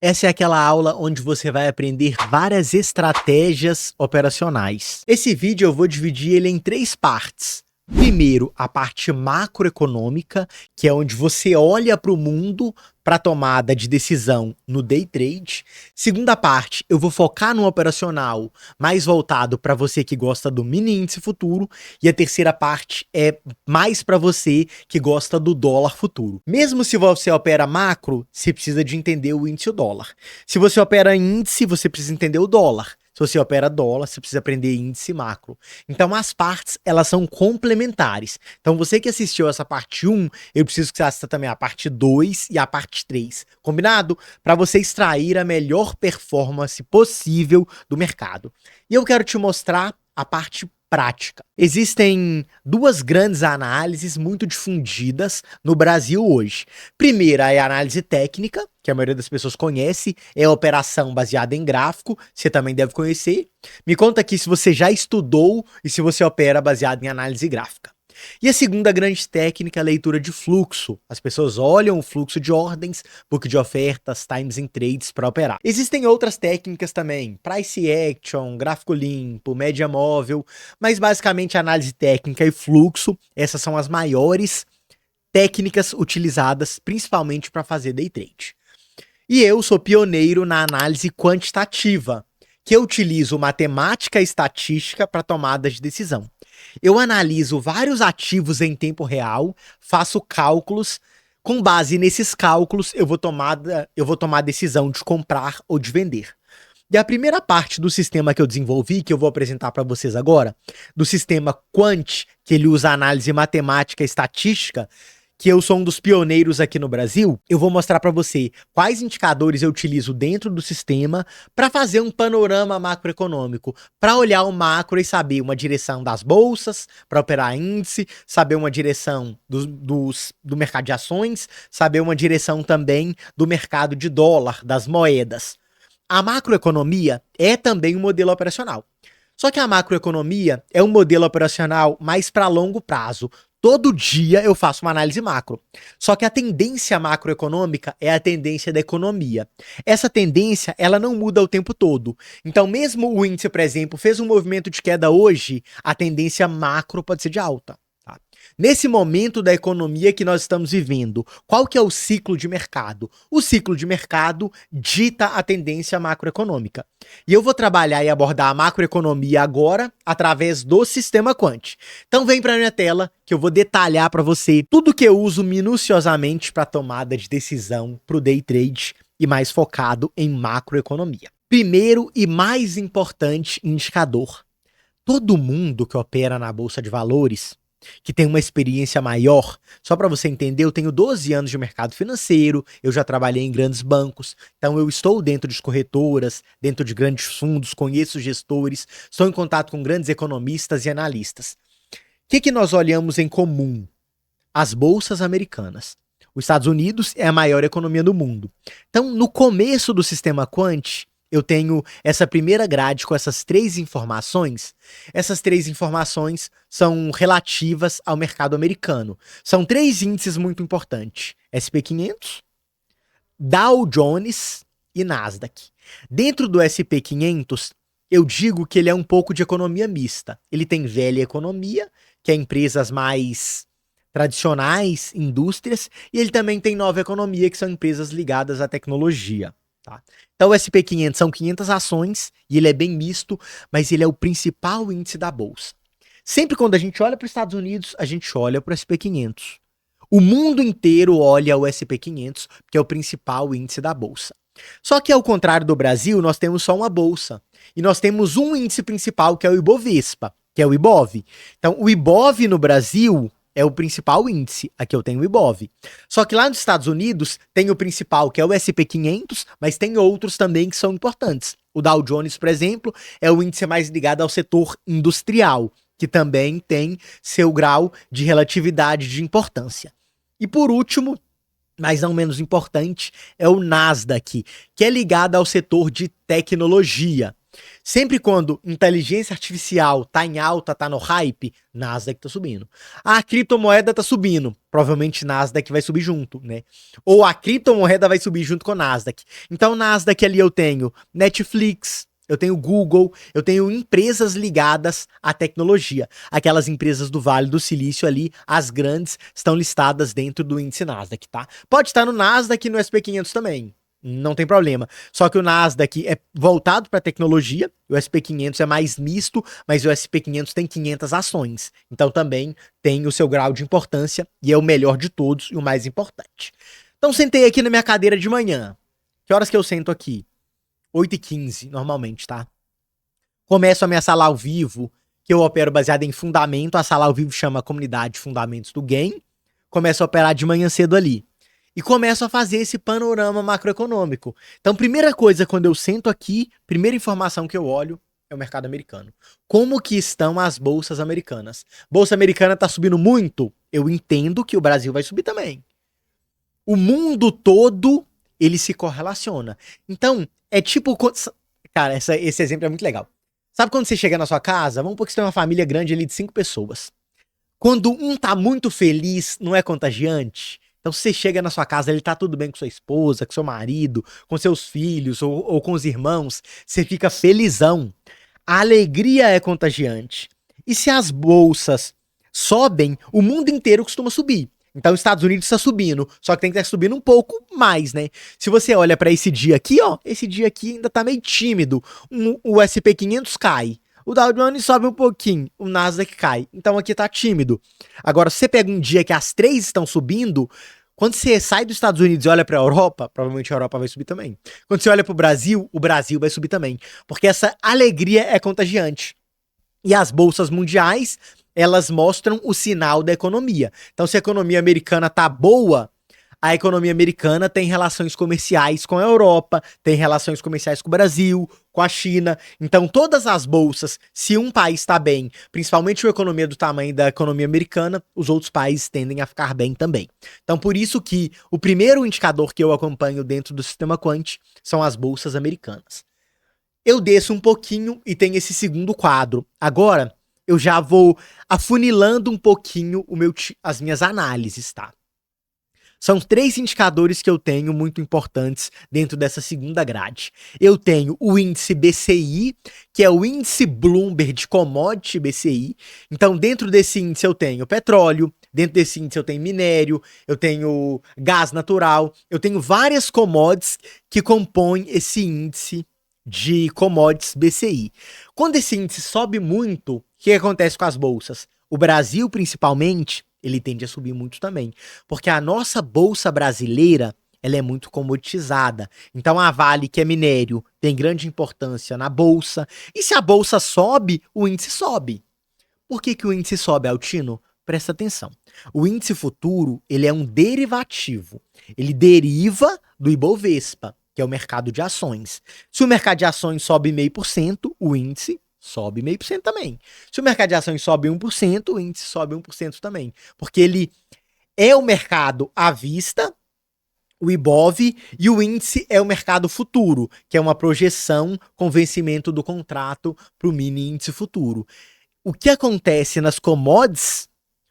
Essa é aquela aula onde você vai aprender várias estratégias operacionais. Esse vídeo eu vou dividir ele em 3 partes. Primeiro, a parte macroeconômica, que é onde você olha para o mundo para tomada de decisão no day trade. Segunda parte, eu vou focar no operacional, mais voltado para você que gosta do mini índice futuro. E a terceira parte é mais para você que gosta do dólar futuro. Mesmo se você opera macro, você precisa de entender o índice e o dólar. Se você opera índice, você precisa entender o dólar. Se você opera dólar, você precisa aprender índice macro. Então as partes, elas são complementares. Então você que assistiu essa parte 1, eu preciso que você assista também a parte 2 e a parte 3. Combinado? Para você extrair a melhor performance possível do mercado. E eu quero te mostrar a parte prática. Existem 2 grandes análises muito difundidas no Brasil hoje. Primeira é a análise técnica, que a maioria das pessoas conhece, é a operação baseada em gráfico, você também deve conhecer. Me conta aqui se você já estudou e se você opera baseado em análise gráfica. E a segunda grande técnica é a leitura de fluxo. As pessoas olham o fluxo de ordens, book de ofertas, times em trades para operar. Existem outras técnicas também, price action, gráfico limpo, média móvel, mas basicamente análise técnica e fluxo, essas são as maiores técnicas utilizadas principalmente para fazer day trade. E eu sou pioneiro na análise quantitativa, que eu utilizo matemática e estatística para tomadas de decisão. Eu analiso vários ativos em tempo real, faço cálculos, com base nesses cálculos eu vou tomar a decisão de comprar ou de vender. E a primeira parte do sistema que eu desenvolvi, que eu vou apresentar para vocês agora, do sistema Quant, que ele usa análise matemática e estatística, que eu sou um dos pioneiros aqui no Brasil, eu vou mostrar para você quais indicadores eu utilizo dentro do sistema para fazer um panorama macroeconômico, para olhar o macro e saber uma direção das bolsas, para operar índice, saber uma direção do mercado de ações, saber uma direção também do mercado de dólar, das moedas. A macroeconomia é também um modelo operacional. Só que a macroeconomia é um modelo operacional mais para longo prazo. Todo dia eu faço uma análise macro. Só que a tendência macroeconômica é a tendência da economia. Essa tendência, ela não muda o tempo todo. Então, mesmo o índice, por exemplo, fez um movimento de queda hoje, a tendência macro pode ser de alta. Tá? Nesse momento da economia que nós estamos vivendo, qual que é o ciclo de mercado? O ciclo de mercado dita a tendência macroeconômica. E eu vou trabalhar e abordar a macroeconomia agora através do sistema Quant. Então vem para minha tela que eu vou detalhar para você tudo que eu uso minuciosamente para tomada de decisão para o day trade e mais focado em macroeconomia. Primeiro e mais importante indicador. Todo mundo que opera na Bolsa de Valores, que tem uma experiência maior, só para você entender, eu tenho 12 anos de mercado financeiro, eu já trabalhei em grandes bancos, então eu estou dentro de corretoras, dentro de grandes fundos, conheço gestores, estou em contato com grandes economistas e analistas. O que nós olhamos em comum? As bolsas americanas. Os Estados Unidos é a maior economia do mundo. Então, no começo do sistema Quant, eu tenho essa primeira grade com essas 3 informações. Essas 3 informações são relativas ao mercado americano. São 3 índices muito importantes: SP500, Dow Jones e Nasdaq. Dentro do SP500, eu digo que ele é um pouco de economia mista. Ele tem velha economia, que é empresas mais tradicionais, indústrias, e ele também tem nova economia, que são empresas ligadas à tecnologia. Tá? Então o SP500 são 500 ações e ele é bem misto, mas ele é o principal índice da bolsa. Sempre quando a gente olha para os Estados Unidos, a gente olha para o SP500. O mundo inteiro olha o SP500, que é o principal índice da bolsa. Só que ao contrário do Brasil, nós temos só uma bolsa. E nós temos um índice principal, que é o Ibovespa, que é o Ibov. Então o Ibov no Brasil é o principal índice. Aqui eu tenho o Ibov. Só que lá nos Estados Unidos tem o principal, que é o SP500, mas tem outros também que são importantes. O Dow Jones, por exemplo, é o índice mais ligado ao setor industrial, que também tem seu grau de relatividade de importância. E por último, mas não menos importante, é o Nasdaq, que é ligado ao setor de tecnologia. Sempre quando inteligência artificial tá em alta, tá no hype, Nasdaq tá subindo. A criptomoeda tá subindo, provavelmente Nasdaq vai subir junto, né? Ou a criptomoeda vai subir junto com o Nasdaq. Então Nasdaq ali eu tenho Netflix, eu tenho Google, eu tenho empresas ligadas à tecnologia. Aquelas empresas do Vale do Silício ali, as grandes, estão listadas dentro do índice Nasdaq, tá? Pode estar no Nasdaq e no SP500 também. Não tem problema. Só que o Nasdaq é voltado para tecnologia, o SP500 é mais misto, mas o SP500 tem 500 ações. Então também tem o seu grau de importância e é o melhor de todos e o mais importante. Então sentei aqui na minha cadeira de manhã. Que horas que eu sento aqui? 8h15, normalmente, tá? Começo a minha sala ao vivo, que eu opero baseada em fundamento. A sala ao vivo chama Comunidade Fundamentos do Game. Começo a operar de manhã cedo ali. E começo a fazer esse panorama macroeconômico. Então, primeira coisa, quando eu sento aqui, primeira informação que eu olho é o mercado americano. Como que estão as bolsas americanas? Bolsa americana tá subindo muito? Eu entendo que o Brasil vai subir também. O mundo todo, ele se correlaciona. Então, é tipo... Cara, esse exemplo é muito legal. Sabe quando você chega na sua casa? Vamos supor que você tem uma família grande ali de 5 pessoas. Quando um tá muito feliz, não é contagiante? Então, se você chega na sua casa, ele tá tudo bem com sua esposa, com seu marido, com seus filhos ou com os irmãos, você fica felizão. A alegria é contagiante. E se as bolsas sobem, o mundo inteiro costuma subir. Então, os Estados Unidos está subindo, só que tem que estar subindo um pouco mais, né? Se você olha para esse dia aqui, ó, esse dia aqui ainda tá meio tímido. O SP500 cai. O Dow Jones sobe um pouquinho, o Nasdaq cai. Então aqui tá tímido. Agora, se você pega um dia que as três estão subindo, quando você sai dos Estados Unidos e olha pra Europa, provavelmente a Europa vai subir também. Quando você olha pro Brasil, o Brasil vai subir também. Porque essa alegria é contagiante. E as bolsas mundiais, elas mostram o sinal da economia. Então, se a economia americana tá boa, a economia americana tem relações comerciais com a Europa, tem relações comerciais com o Brasil, com a China. Então, todas as bolsas, se um país está bem, principalmente uma economia do tamanho da economia americana, os outros países tendem a ficar bem também. Então, por isso que o primeiro indicador que eu acompanho dentro do sistema Quant são as bolsas americanas. Eu desço um pouquinho e tem esse segundo quadro. Agora, eu já vou afunilando um pouquinho as minhas análises, tá? São 3 indicadores que eu tenho muito importantes dentro dessa segunda grade. Eu tenho o índice BCI, que é o índice Bloomberg de Commodity BCI. Então, dentro desse índice eu tenho petróleo, dentro desse índice eu tenho minério, eu tenho gás natural, eu tenho várias commodities que compõem esse índice de commodities BCI. Quando esse índice sobe muito, o que acontece com as bolsas? O Brasil, principalmente, ele tende a subir muito também, porque a nossa bolsa brasileira, ela é muito comoditizada. Então a Vale, que é minério, tem grande importância na bolsa, e se a bolsa sobe, o índice sobe. Por que que o índice sobe, Altino? Presta atenção. O índice futuro, ele é um derivativo. Ele deriva do Ibovespa, que é o mercado de ações. Se o mercado de ações sobe 0,5%, o índice sobe 0,5% também. Se o mercado de ações sobe 1%, o índice sobe 1% também. Porque ele é o mercado à vista, o IBOV, e o índice é o mercado futuro, que é uma projeção com vencimento do contrato para o mini índice futuro. O que acontece nas commodities,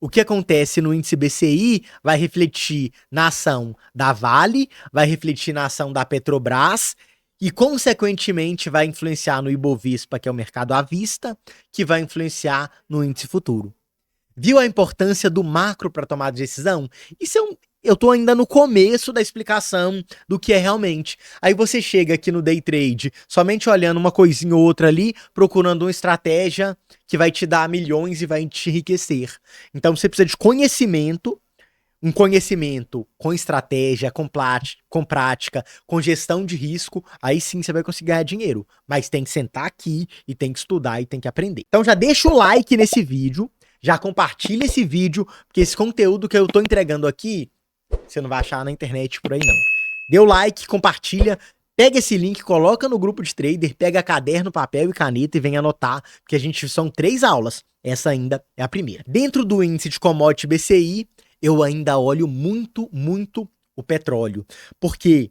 o que acontece no índice BCI vai refletir na ação da Vale, vai refletir na ação da Petrobras e, consequentemente, vai influenciar no Ibovespa, que é o mercado à vista, que vai influenciar no índice futuro. Viu a importância do macro para tomar decisão? Isso eu tô ainda no começo da explicação do que é realmente. Aí você chega aqui no day trade, somente olhando uma coisinha ou outra ali, procurando uma estratégia que vai te dar milhões e vai te enriquecer. Então você precisa de conhecimento, um conhecimento com estratégia, com prática, com gestão de risco, aí sim você vai conseguir ganhar dinheiro. Mas tem que sentar aqui e tem que estudar e tem que aprender. Então já deixa o like nesse vídeo, já compartilha esse vídeo, porque esse conteúdo que eu tô entregando aqui, você não vai achar na internet por aí não. Dê o like, compartilha, pega esse link, coloca no grupo de trader, pega caderno, papel e caneta e vem anotar, porque são 3 aulas. Essa ainda é a primeira. Dentro do índice de commodity BCI, eu ainda olho muito o petróleo, porque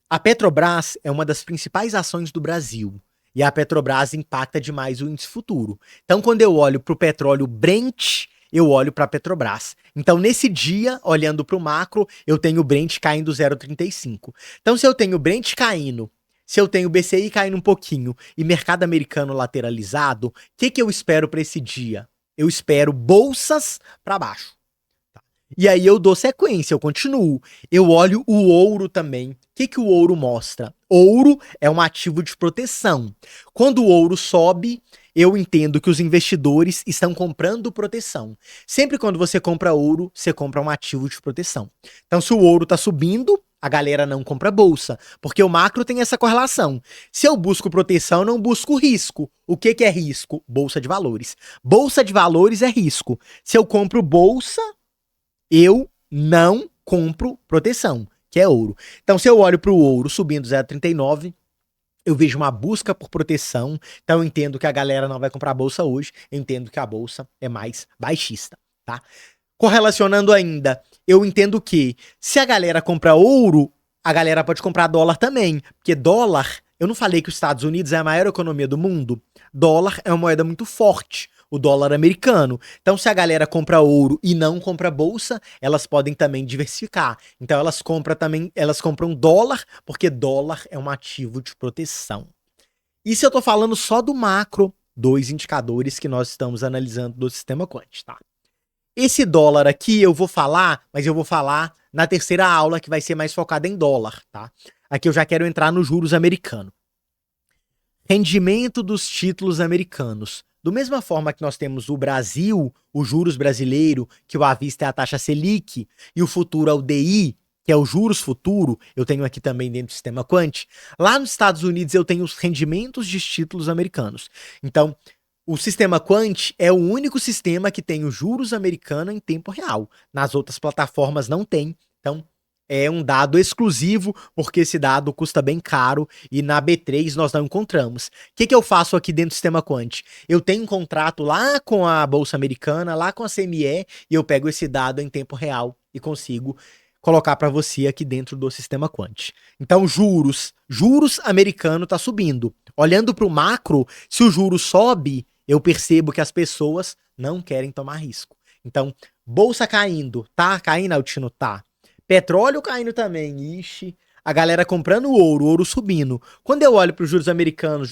a Petrobras é uma das principais ações do Brasil. E a Petrobras impacta demais o índice futuro. Então, quando eu olho para o petróleo Brent, eu olho para a Petrobras. Então, nesse dia, olhando para o macro, eu tenho o Brent caindo 0,35. Então, se eu tenho o Brent caindo, se eu tenho o BCI caindo um pouquinho e mercado americano lateralizado, o que eu espero para esse dia? Eu espero bolsas para baixo. E aí eu dou sequência, eu continuo. Eu olho o ouro também. O que o ouro mostra? Ouro é um ativo de proteção. Quando o ouro sobe, eu entendo que os investidores estão comprando proteção. Sempre quando você compra ouro, você compra um ativo de proteção. Então, se o ouro está subindo, a galera não compra bolsa, porque o macro tem essa correlação. Se eu busco proteção, eu não busco risco. O que é risco? Bolsa de valores. Bolsa de valores é risco. Se eu compro bolsa, eu não compro proteção, que é ouro. Então, se eu olho para o ouro subindo 0,39, eu vejo uma busca por proteção. Então, eu entendo que a galera não vai comprar a bolsa hoje. Eu entendo que a bolsa é mais baixista, tá? Correlacionando ainda, eu entendo que se a galera compra ouro, a galera pode comprar dólar também. Porque dólar, eu não falei que os Estados Unidos é a maior economia do mundo? Dólar é uma moeda muito forte, o dólar americano. Então, se a galera compra ouro e não compra bolsa, elas podem também diversificar. Então, elas compram dólar, porque dólar é um ativo de proteção. Isso eu tô falando só do macro, dois indicadores que nós estamos analisando do sistema quant, tá? Esse dólar aqui eu vou falar, mas eu vou falar na terceira aula, que vai ser mais focada em dólar, tá? Aqui eu já quero entrar nos juros americanos. Rendimento dos títulos americanos. Da mesma forma que nós temos o Brasil, os juros brasileiro, que o à vista é a taxa Selic, e o futuro é o DI, que é o juros futuro, eu tenho aqui também dentro do sistema quant. Lá nos Estados Unidos eu tenho os rendimentos de títulos americanos. Então, o sistema quant é o único sistema que tem os juros americanos em tempo real. Nas outras plataformas não tem. Então, é um dado exclusivo, porque esse dado custa bem caro e na B3 nós não encontramos. O que eu faço aqui dentro do sistema quant? Eu tenho um contrato lá com a Bolsa Americana, lá com a CME, e eu pego esse dado em tempo real e consigo colocar para você aqui dentro do sistema quant. Então, juros americano tá subindo. Olhando para o macro, se o juro sobe, eu percebo que as pessoas não querem tomar risco. Então, bolsa caindo, tá? Caindo, Altino, tá. Petróleo caindo também, ixi. A galera comprando ouro subindo. Quando eu olho para os juros americanos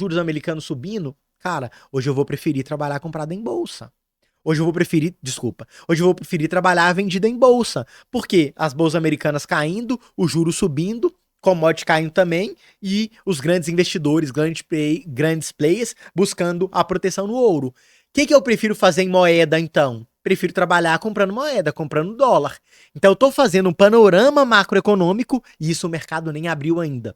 subindo, cara, hoje eu vou preferir trabalhar comprado em bolsa. Hoje eu vou preferir trabalhar vendida em bolsa. Por quê? As bolsas americanas caindo, o juro subindo, commodity caindo também, e os grandes investidores, grandes players, buscando a proteção no ouro. O que eu prefiro fazer em moeda, então? Prefiro trabalhar comprando moeda, comprando dólar. Então eu tô fazendo um panorama macroeconômico e isso o mercado nem abriu ainda.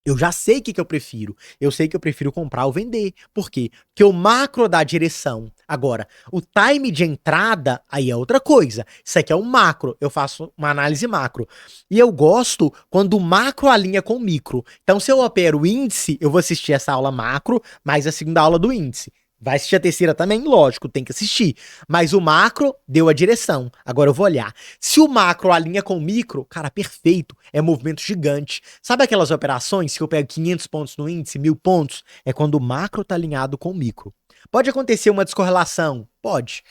Eu já sei o que eu prefiro. Eu sei que eu prefiro comprar ou vender. Por quê? Porque o macro dá direção. Agora, o time de entrada, aí é outra coisa. Isso aqui é o macro. Eu faço uma análise macro. E eu gosto quando o macro alinha com o micro. Então, se eu opero o índice, eu vou assistir essa aula macro, mais a segunda aula do índice. Vai assistir a terceira também? Lógico, tem que assistir. Mas o macro deu a direção. Agora eu vou olhar. Se o macro alinha com o micro, cara, perfeito. É movimento gigante. Sabe aquelas operações que eu pego 500 pontos no índice, 1000 pontos? É quando o macro tá alinhado com o micro. Pode acontecer uma descorrelação? Pode.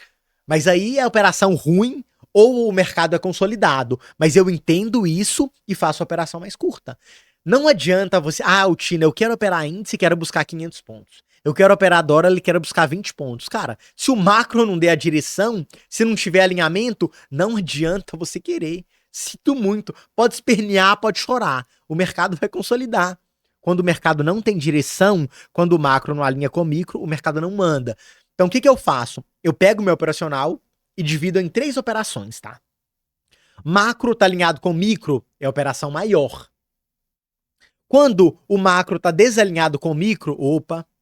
Mas aí é operação ruim ou o mercado é consolidado. Mas eu entendo isso e faço a operação mais curta. Não adianta você... Altino, eu quero operar índice e quero buscar 500 pontos. Eu quero operar dólar, ele quer buscar 20 pontos. Cara, se o macro não der a direção, se não tiver alinhamento, não adianta você querer. Sinto muito. Pode espernear, pode chorar. O mercado vai consolidar. Quando o mercado não tem direção, quando o macro não alinha com o micro, o mercado não manda. Então, o que eu faço? Eu pego o meu operacional e divido em 3 operações, tá? Macro tá alinhado com o micro, é a operação maior. Quando o macro tá desalinhado com o micro,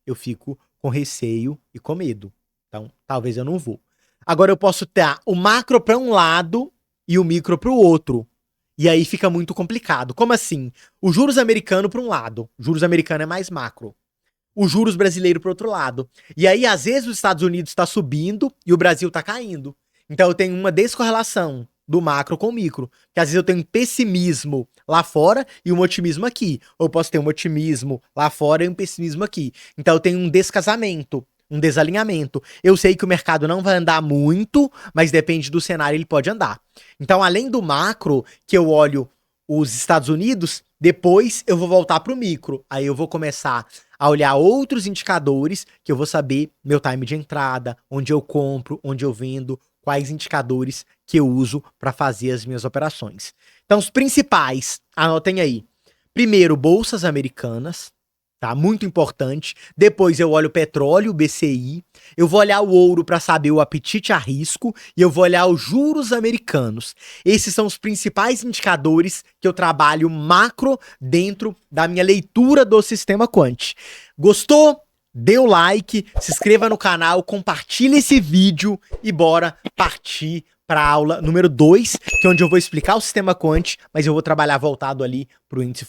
eu fico com receio e com medo. Então, talvez eu não vou. Agora eu posso ter o macro para um lado e o micro para o outro. E aí fica muito complicado. Como assim? O juros americano para um lado. O juros americano é mais macro. O juros brasileiro para outro lado. E aí, às vezes, os Estados Unidos está subindo e o Brasil está caindo. Então, eu tenho uma descorrelação. do macro com o micro. Porque às vezes eu tenho um pessimismo lá fora e um otimismo aqui. Ou eu posso ter um otimismo lá fora e um pessimismo aqui. Então eu tenho um descasamento, um desalinhamento. Eu sei que o mercado não vai andar muito, mas depende do cenário, ele pode andar. Então, além do macro, que eu olho os Estados Unidos, depois eu vou voltar para o micro. Aí eu vou começar a olhar outros indicadores que eu vou saber meu time de entrada, onde eu compro, onde eu vendo, quais indicadores que eu uso para fazer as minhas operações. Então, os principais, anotem aí. Primeiro, bolsas americanas, tá? Muito importante. Depois eu olho o petróleo, o BCI. Eu vou olhar o ouro para saber o apetite a risco e eu vou olhar os juros americanos. Esses são os principais indicadores que eu trabalho macro dentro da minha leitura do sistema Quant. Gostou? Dê o like, se inscreva no canal, compartilhe esse vídeo e bora partir para a aula número 2, que é onde eu vou explicar o sistema Quant, mas eu vou trabalhar voltado ali para o índice.